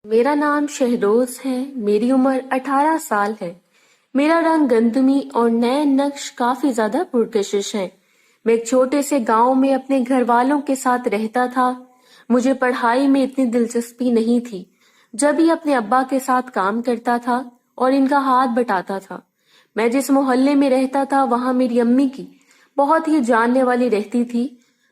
मेरा नाम शहरोज है। मेरी उम्र 18 साल है। मेरा रंग गंदमी और नए नक्श काफी ज्यादा पुरकशिश है। मैं एक छोटे से गांव में अपने घर वालों के साथ रहता था। मुझे पढ़ाई में इतनी दिलचस्पी नहीं थी। जब भी अपने अब्बा के साथ काम करता था और इनका हाथ बटाता था। मैं जिस मोहल्ले में रहता था वहां मेरी अम्मी की बहुत ही जानने वाली रहती थी।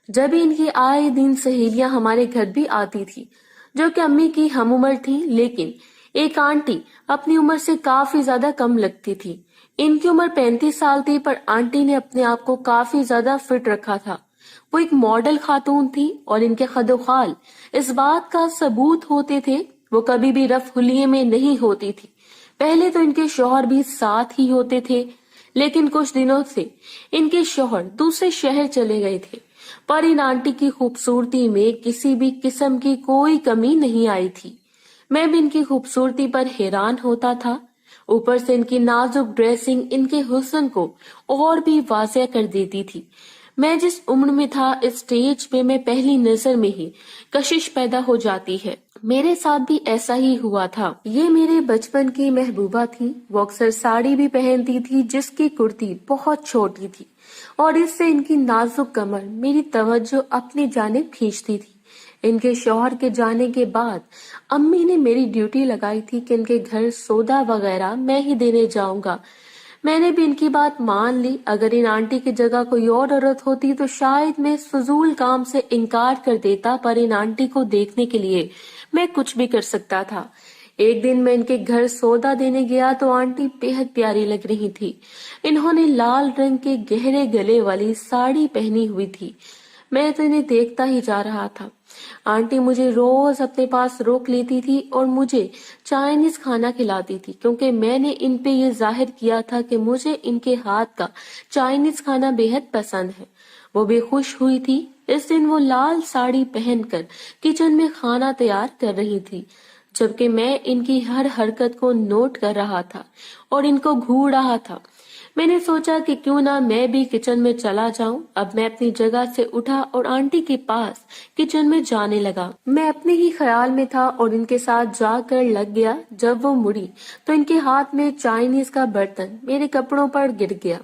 जब भी इनकी आए दिन सहेलियां हमारे घर भी आती थी, जो कि अम्मी की हम उम्र थी, लेकिन एक आंटी अपनी उम्र से काफी ज्यादा कम लगती थी। इनकी उम्र 35 साल थी, पर आंटी ने अपने आप को काफी ज्यादा फिट रखा था। वो एक मॉडल खातून थी और इनके खदोखाल इस बात का सबूत होते थे। वो कभी भी रफ हुलिये में नहीं होती थी। पहले तो इनके शौहर भी साथ ही होते थे, लेकिन कुछ दिनों से इनके शौहर दूसरे शहर चले गए थे। पर इन आंटी की खूबसूरती में किसी भी किस्म की कोई कमी नहीं आई थी। मैं भी इनकी खूबसूरती पर हैरान होता था। ऊपर से इनकी नाजुक ड्रेसिंग इनके हुस्न को और भी वाज़ेह कर देती थी। मैं जिस उम्र में था, इस स्टेज पे मैं पहली नजर में ही कशिश पैदा हो जाती है। मेरे साथ भी ऐसा ही हुआ था। ये मेरे बचपन की महबूबा थी। वो अक्सर साड़ी भी पहनती थी, जिसकी कुर्ती बहुत छोटी थी और इससे इनकी नाजुक कमर मेरी तवज्जो अपनी जानिब खींचती थी। इनके शौहर के जाने के बाद अम्मी ने मेरी ड्यूटी लगाई थी कि इनके घर सौदा वगैरह मैं ही देने जाऊंगा। मैंने भी इनकी बात मान ली। अगर इन आंटी की जगह कोई और औरत होती तो शायद मैं इस फजूल काम से इनकार कर देता, पर इन आंटी को देखने के लिए मैं कुछ भी कर सकता था। एक दिन मैं इनके घर सौदा देने गया तो आंटी बेहद प्यारी लग रही थी। इन्होंने लाल रंग के गहरे गले वाली साड़ी पहनी हुई थी। मैं तो इन्हें देखता ही जा रहा था। आंटी मुझे रोज अपने पास रोक लेती थी और मुझे चाइनीज खाना खिलाती थी, क्योंकि मैंने इन पे ये जाहिर किया था कि मुझे इनके हाथ का चाइनीज खाना बेहद पसंद है। वो भी खुश हुई थी। इस दिन वो लाल साड़ी पहनकर किचन में खाना तैयार कर रही थी, जबकि मैं इनकी हर हरकत को नोट कर रहा था और इनको घूर रहा था। मैंने सोचा कि क्यों ना मैं भी किचन में चला जाऊं। अब मैं अपनी जगह से उठा और आंटी के पास किचन में जाने लगा। मैं अपने ही ख्याल में था और इनके साथ जाकर लग गया। जब वो मुड़ी तो इनके हाथ में चाइनीज का बर्तन मेरे कपड़ों पर गिर गया,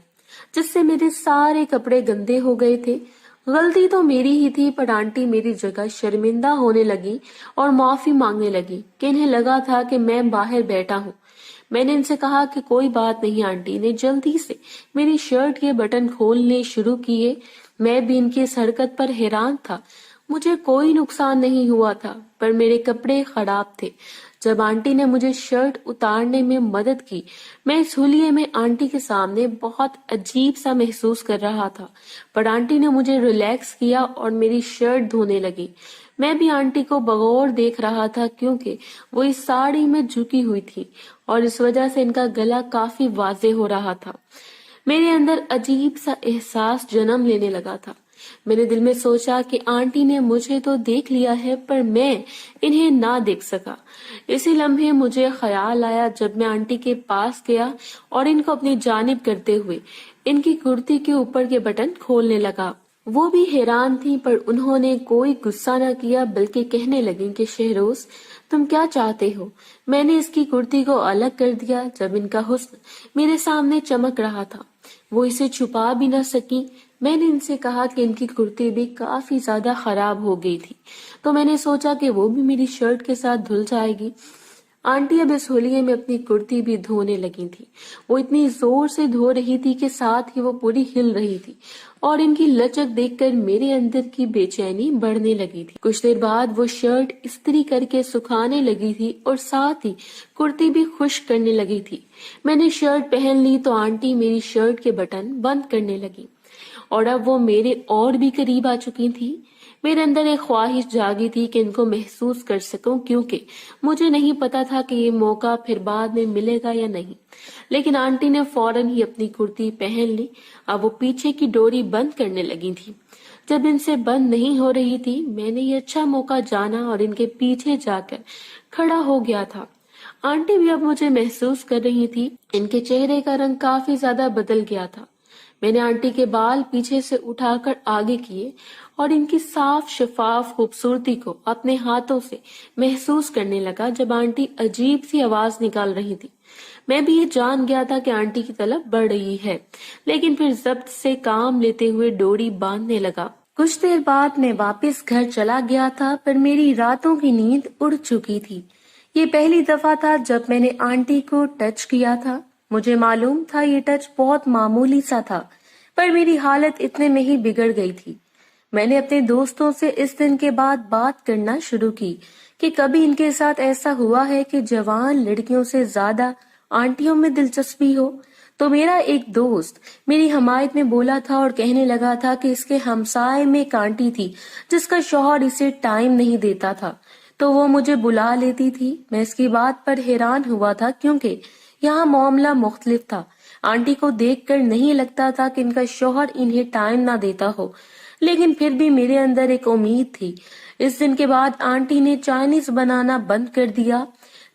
जिससे मेरे सारे कपड़े गंदे हो गए थे। गलती तो मेरी ही थी, पर आंटी मेरी जगह शर्मिंदा होने लगी और माफी मांगने लगी कि इन्हें लगा था कि मैं बाहर बैठा हूँ। मैंने इनसे कहा कि कोई बात नहीं। आंटी ने जल्दी से मेरी शर्ट के बटन खोलने शुरू किए। मैं भी इनकी इस हरकत पर हैरान था। मुझे कोई नुकसान नहीं हुआ था, पर मेरे कपड़े खराब थे। जब आंटी ने मुझे शर्ट उतारने में मदद की, मैं इस हुलिये में आंटी के सामने बहुत अजीब सा महसूस कर रहा था। पर आंटी ने मुझे रिलैक्स किया और मेरी शर्ट धोने लगी। मैं भी आंटी को बगौर देख रहा था, क्योंकि वो इस साड़ी में झुकी हुई थी और इस वजह से इनका गला काफी वाजे हो रहा था। मेरे अंदर अजीब सा एहसास जन्म लेने लगा था। मैंने दिल में सोचा कि आंटी ने मुझे तो देख लिया है, पर मैं इन्हें ना देख सका। इसी लम्हे मुझे ख्याल आया जब मैं आंटी के पास गया और इनको अपनी जानिब करते हुए इनकी कुर्ती के ऊपर के बटन खोलने लगा। वो भी हैरान थी, पर उन्होंने कोई गुस्सा न किया, बल्कि कहने लगी कि शहरोज, तुम क्या चाहते हो? मैंने इसकी कुर्ती को अलग कर दिया। जब इनका हुस्न मेरे सामने चमक रहा था, वो इसे छुपा भी न सकी। मैंने इनसे कहा कि इनकी कुर्ती भी काफी ज्यादा खराब हो गई थी, तो मैंने सोचा कि वो भी मेरी शर्ट के साथ धुल जाएगी। आंटी अब इस होलिये में अपनी कुर्ती भी धोने लगी थी। वो इतनी जोर से धो रही थी कि साथ ही वो पूरी हिल रही थी और इनकी लचक देखकर मेरे अंदर की बेचैनी बढ़ने लगी थी। कुछ देर बाद वो शर्ट इस्त्री करके सुखाने लगी थी और साथ ही कुर्ती भी खुश्क करने लगी थी। मैंने शर्ट पहन ली तो आंटी मेरी शर्ट के बटन बंद करने लगी और अब वो मेरे और भी करीब आ चुकी थी। मेरे अंदर एक ख्वाहिश जागी थी कि इनको महसूस कर सकूं, क्योंकि मुझे नहीं पता था कि ये मौका फिर बाद में मिलेगा या नहीं। लेकिन आंटी ने फौरन ही अपनी कुर्ती पहन ली। अब वो पीछे की डोरी बंद करने लगी थी। जब इनसे बंद नहीं हो रही थी, मैंने ये अच्छा मौका जाना और इनके पीछे जाकर खड़ा हो गया था। आंटी भी अब मुझे महसूस कर रही थी। इनके चेहरे का रंग काफी ज्यादा बदल गया था। मैंने आंटी के बाल पीछे से उठाकर आगे किए और इनकी साफ शफाफ खूबसूरती को अपने हाथों से महसूस करने लगा जब आंटी अजीब सी आवाज निकाल रही थी। मैं भी ये जान गया था कि आंटी की तलब बढ़ रही है, लेकिन फिर जब्त से काम लेते हुए डोरी बांधने लगा। कुछ देर बाद मैं वापस घर चला गया था, पर मेरी रातों की नींद उड़ चुकी थी। ये पहली दफा था जब मैंने आंटी को टच किया था। मुझे मालूम था ये टच बहुत मामूली सा था, पर मेरी हालत इतने में ही बिगड़ गई थी। मैंने अपने दोस्तों से इस दिन के बाद बात करना शुरू की कि कभी इनके साथ ऐसा हुआ है कि जवान लड़कियों से ज्यादा आंटियों में दिलचस्पी हो। तो मेरा एक दोस्त मेरी हमायत में बोला था और कहने लगा था कि इसके हमसाए में एक आंटी थी जिसका शौहर इसे टाइम नहीं देता था, तो वो मुझे बुला लेती थी। मैं इसकी बात पर हैरान हुआ था क्योंकि यहाँ मामला मुख्तलिफ था। आंटी को देखकर नहीं लगता था कि इनका शौहर इन्हें टाइम ना देता हो, लेकिन फिर भी मेरे अंदर एक उम्मीद थी। इस दिन के बाद आंटी ने चाइनीज बनाना बंद कर दिया।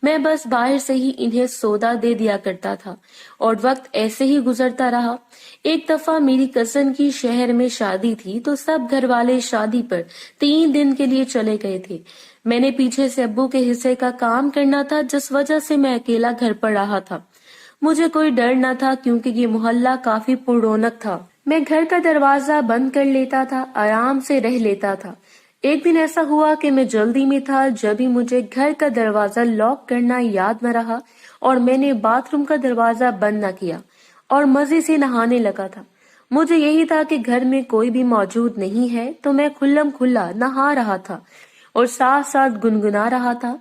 मैं बस बाहर से ही इन्हें सौदा दे दिया करता था और वक्त ऐसे ही गुजरता रहा। एक दफा मेरी कजन की शहर में शादी थी, तो सब घर वाले शादी पर 3 दिन के लिए चले गए थे। मैंने पीछे से अब्बू के हिस्से का काम करना था, जिस वजह से मैं अकेला घर पर रहा था। मुझे कोई डर न था क्योंकि ये मोहल्ला काफी पुररौनक था। मैं घर का दरवाजा बंद कर लेता था, आराम से रह लेता था। एक दिन ऐसा हुआ कि मैं जल्दी में था, जब ही मुझे घर का दरवाजा लॉक करना याद न रहा और मैंने बाथरूम का दरवाजा बंद न किया और मजे से नहाने लगा था। मुझे यही था कि घर में कोई भी मौजूद नहीं है, तो मैं खुल्लम खुल्ला नहा रहा था और साथ साथ गुनगुना रहा था।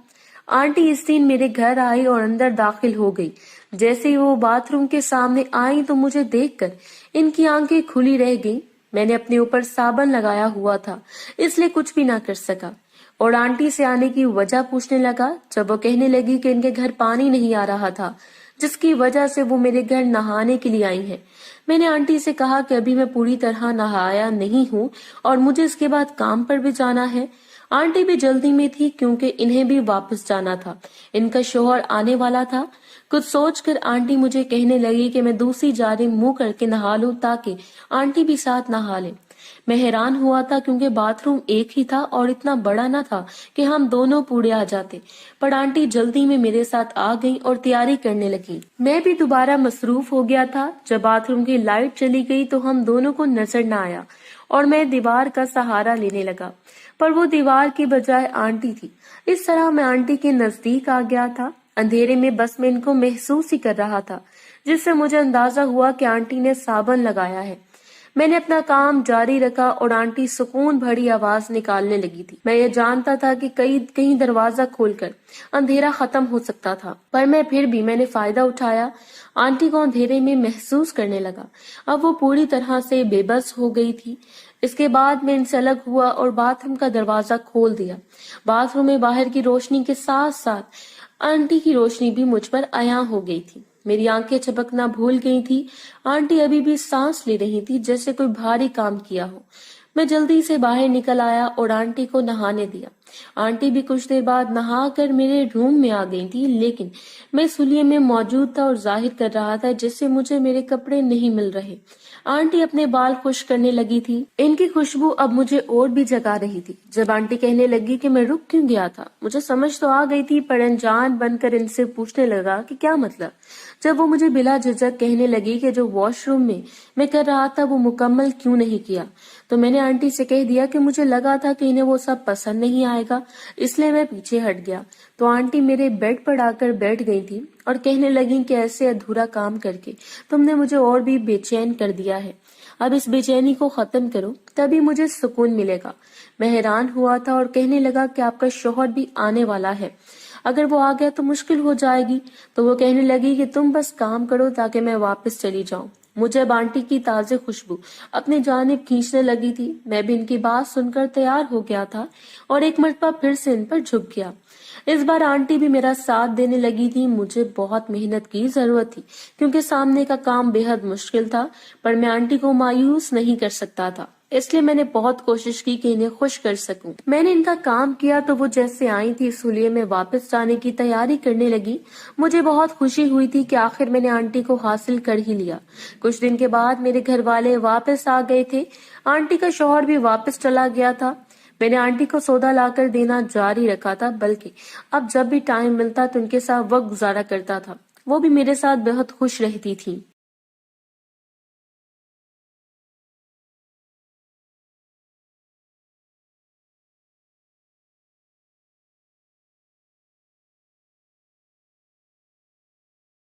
आंटी इस दिन मेरे घर आई और अंदर दाखिल हो गई। जैसे ही वो बाथरूम के सामने आई तो मुझे देखकर इनकी आंखें खुली रह गईं। मैंने अपने ऊपर साबन लगाया हुआ था, इसलिए कुछ भी ना कर सका और आंटी से आने की वजह पूछने लगा। जब वो कहने लगी कि इनके घर पानी नहीं आ रहा था, जिसकी वजह से वो मेरे घर नहाने के लिए आई हैं, मैंने आंटी से कहा कि अभी मैं पूरी तरह नहाया नहीं हूँ और मुझे इसके बाद काम पर भी जाना है। आंटी भी जल्दी में थी क्योंकि इन्हें भी वापस जाना था। इनका शौहर आने वाला था। कुछ सोचकर आंटी मुझे कहने लगी कि मैं दूसरी जानिब मुंह करके नहा लूं ताकि आंटी भी साथ नहा ले। मैं हैरान हुआ था क्योंकि बाथरूम एक ही था और इतना बड़ा न था कि हम दोनों पूरे आ जाते, पर आंटी जल्दी में मेरे साथ आ गई और तैयारी करने लगी। मैं भी दोबारा मसरूफ हो गया था। जब बाथरूम की लाइट चली गई तो हम दोनों को नजर न आया और मैं दीवार का सहारा लेने लगा, पर वो दीवार की बजाय आंटी थी। इस तरह मैं आंटी के नजदीक आ गया था। अंधेरे में बस मैं इनको महसूस ही कर रहा था, जिससे मुझे अंदाजा हुआ कि आंटी ने साबन लगाया है। मैंने अपना काम जारी रखा और आंटी सुकून भरी आवाज निकालने लगी थी। मैं ये जानता था कि कहीं दरवाजा खोलकर अंधेरा खत्म हो सकता था, पर मैंने फायदा उठाया। आंटी को अंधेरे में महसूस करने लगा। अब वो पूरी तरह से बेबस हो गई थी। इसके बाद मैं इनसे अलग हुआ और बाथरूम का दरवाजा खोल दिया। बाथरूम में बाहर की रोशनी के साथ साथ आंटी की रोशनी भी मुझ पर आया हो गई थी। मेरी आंखें झपकना भूल गई थी। आंटी अभी भी सांस ले रही थी, जैसे कोई भारी काम किया हो। मैं जल्दी से बाहर निकल आया और आंटी को नहाने दिया। आंटी भी कुछ देर बाद नहाकर मेरे रूम में आ गई थी, लेकिन मैं सुलिये में मौजूद था और जाहिर कर रहा था जिससे मुझे मेरे कपड़े नहीं मिल रहे। आंटी अपने बाल खुश करने लगी थी। इनकी खुशबू अब मुझे और भी जगा रही थी। जब आंटी कहने लगी कि मैं रुक क्यों गया था, मुझे समझ तो आ गई थी, पर अनजान बनकर इनसे पूछने लगा कि क्या मतलब। जब वो मुझे बिला झिझक कहने लगी कि जो वॉशरूम में मैं कर रहा था वो मुकम्मल क्यों नहीं किया, तो मैंने आंटी से कह दिया कि मुझे लगा था कि इन्हें वो सब पसंद नहीं आएगा, इसलिए मैं पीछे हट गया। तो आंटी मेरे बेड पर आकर बैठ गई थी और कहने लगी कि ऐसे अधूरा काम करके तुमने मुझे और भी बेचैन कर दिया है। अब इस बेचैनी को खत्म करो, तभी मुझे सुकून मिलेगा। मैं हैरान हुआ था और कहने लगा कि आपका शौहर भी आने वाला है, अगर वो आ गया तो मुश्किल हो जाएगी। तो वो कहने लगी कि तुम बस काम करो ताकि मैं वापस चली जाऊं। मुझे अब आंटी की ताज़ा खुशबू अपनी जानिब खींचने लगी थी। मैं भी इनकी बात सुनकर तैयार हो गया था और एक मर्तबा फिर से इन पर झुक गया। इस बार आंटी भी मेरा साथ देने लगी थी। मुझे बहुत मेहनत की जरूरत थी क्योंकि सामने का काम बेहद मुश्किल था, पर मैं आंटी को मायूस नहीं कर सकता था। اس لیے میں نے بہت کوشش کی کہ انہیں خوش کر سکوں۔ میں نے ان کا کام کیا تو وہ جیسے آئی تھی اس لیے میں واپس جانے کی تیاری کرنے لگی۔ مجھے بہت خوشی ہوئی تھی کہ آخر میں نے آنٹی کو حاصل کر ہی لیا۔ کچھ دن کے بعد میرے گھر والے واپس آ گئے تھے، آنٹی کا شوہر بھی واپس چلا گیا تھا۔ میں نے آنٹی کو سودا لا کر دینا جاری رکھا تھا، بلکہ اب جب بھی ٹائم ملتا تو ان کے ساتھ وقت گزارا کرتا تھا۔ وہ بھی میرے ساتھ بہت خوش رہتی تھی۔